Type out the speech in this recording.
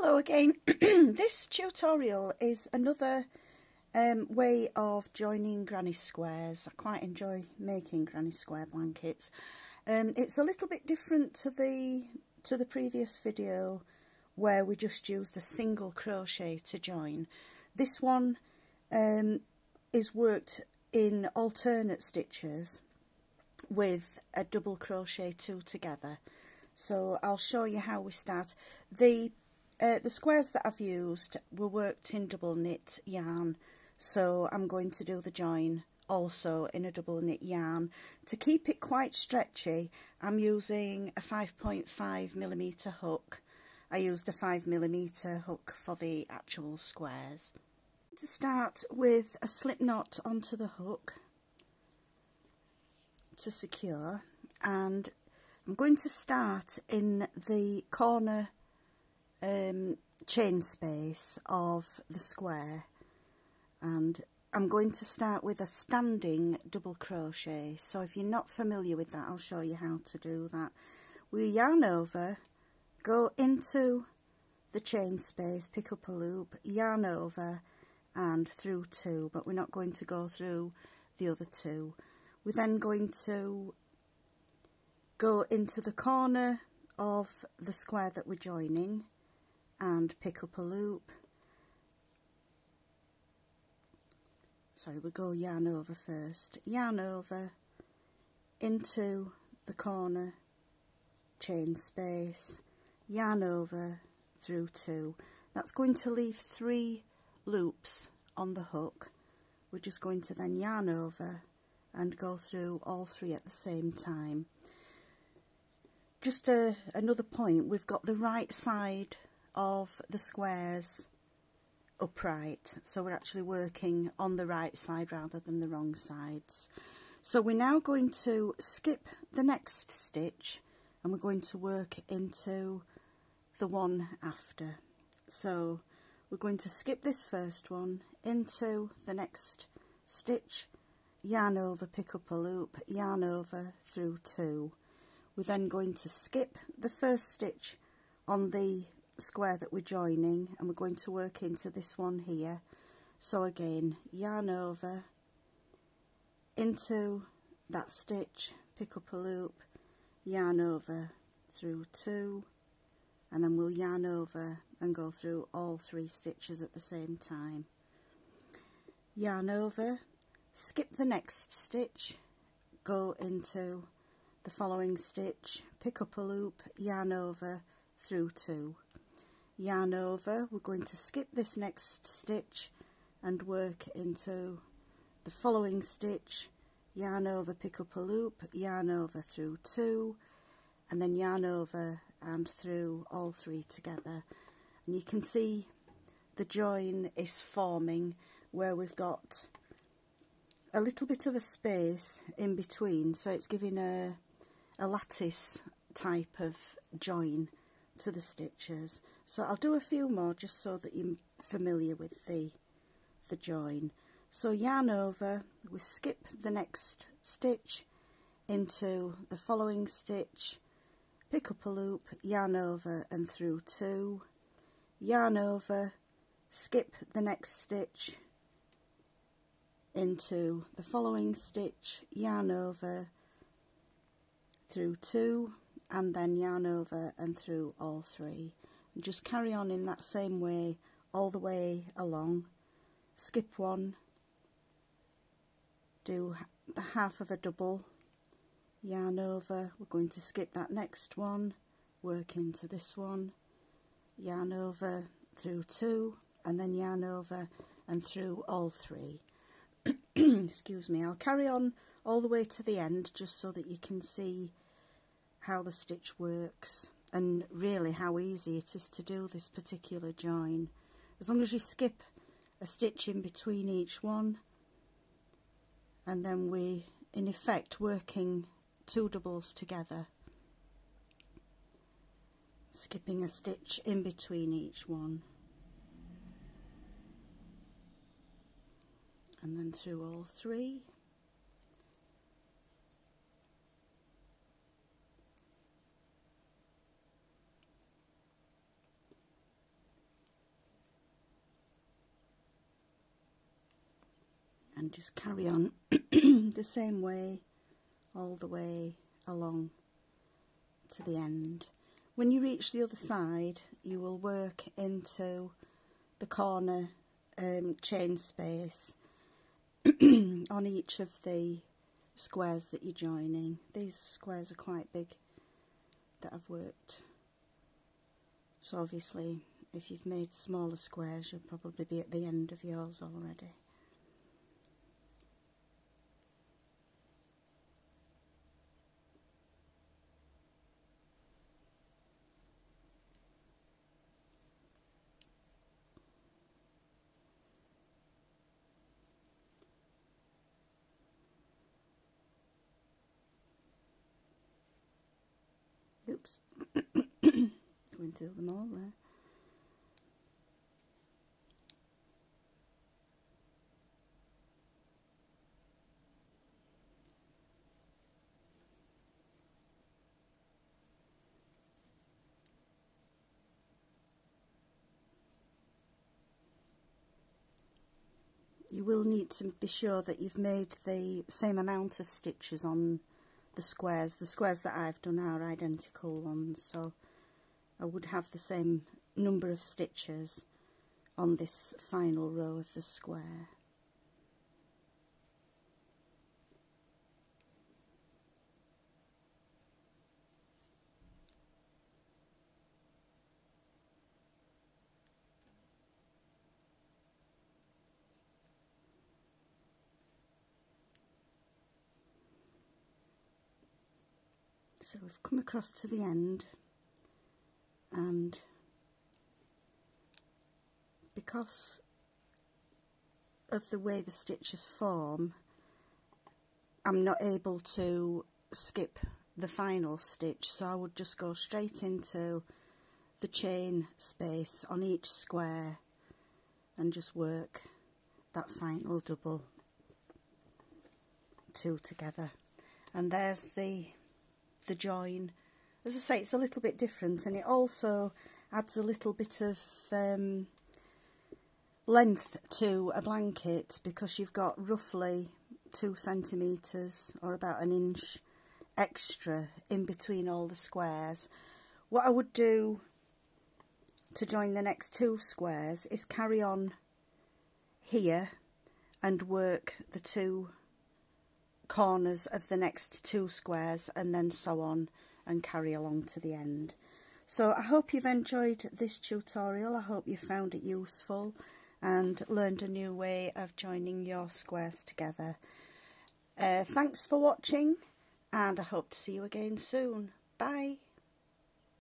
Hello again. This tutorial is another way of joining granny squares. I quite enjoy making granny square blankets. It's a little bit different to the previous video where we just used a single crochet to join. This one is worked in alternate stitches with a double crochet two together. So I'll show you how we start. The squares that I've used were worked in double knit yarn, so I'm going to do the join also in a double knit yarn. To keep it quite stretchy, I'm using a 5.5mm hook. I used a 5mm hook for the actual squares. To start with a slip knot onto the hook to secure, and I'm going to start in the corner chain space of the square, and I'm going to start with a standing double crochet. So if you're not familiar with that, I'll show you how to do that. We yarn over, go into the chain space, pick up a loop, yarn over and through two, but we're not going to go through the other two. We're then going to go into the corner of the square that we're joining and pick up a loop. Sorry, we'll go yarn over first. Yarn over into the corner chain space, yarn over through two. That's going to leave 3 loops on the hook. We're just going to then yarn over and go through all 3 at the same time. Just another point, we've got the right side of the squares upright, so we're actually working on the right side rather than the wrong sides. So we're now going to skip the next stitch and we're going to work into the one after. So we're going to skip this first one into the next stitch, yarn over, pick up a loop, yarn over through 2. We're then going to skip the first stitch on the square that we're joining and we're going to work into this one here. So again, yarn over into that stitch, pick up a loop, yarn over through 2, and then we'll yarn over and go through all 3 stitches at the same time. Yarn over, skip the next stitch, go into the following stitch, pick up a loop, yarn over through 2. Yarn over, we're going to skip this next stitch and work into the following stitch, yarn over, pick up a loop, yarn over through 2, and then yarn over and through all 3 together. And you can see the join is forming where we've got a little bit of a space in between, so it's giving a lattice type of join to the stitches. So I'll do a few more just so that you're familiar with the join. So yarn over, we skip the next stitch into the following stitch, pick up a loop, yarn over and through 2, yarn over, skip the next stitch into the following stitch, yarn over through 2, and then yarn over and through all 3. And just carry on in that same way all the way along. Skip one, do the half of a double, yarn over, we're going to skip that next one, work into this one, yarn over through 2, and then yarn over and through all 3. Excuse me, I'll carry on all the way to the end just so that you can see how the stitch works and really how easy it is to do this particular join. As long as you skip a stitch in between each one, and then we in effect working 2 doubles together, skipping a stitch in between each one, and then through all 3. and just carry on the same way all the way along to the end. When you reach the other side, you will work into the corner chain space on each of the squares that you're joining. These squares are quite big that I've worked, so obviously if you've made smaller squares you'll probably be at the end of yours already. Oops, going through them all there. You will need to be sure that you've made the same amount of stitches on the squares. The squares that I've done are identical ones, so I would have the same number of stitches on this final row of the square. So we've come across to the end, and because of the way the stitches form, I'm not able to skip the final stitch, so I would just go straight into the chain space on each square and just work that final double, two together. And there's the join. As I say, it's a little bit different, and it also adds a little bit of length to a blanket, because you've got roughly 2 centimetres or about an inch extra in between all the squares. What I would do to join the next 2 squares is carry on here and work the 2 corners of the next 2 squares, and then so on and carry along to the end. So I hope you've enjoyed this tutorial. I hope you found it useful and learned a new way of joining your squares together. Thanks for watching, and I hope to see you again soon. Bye.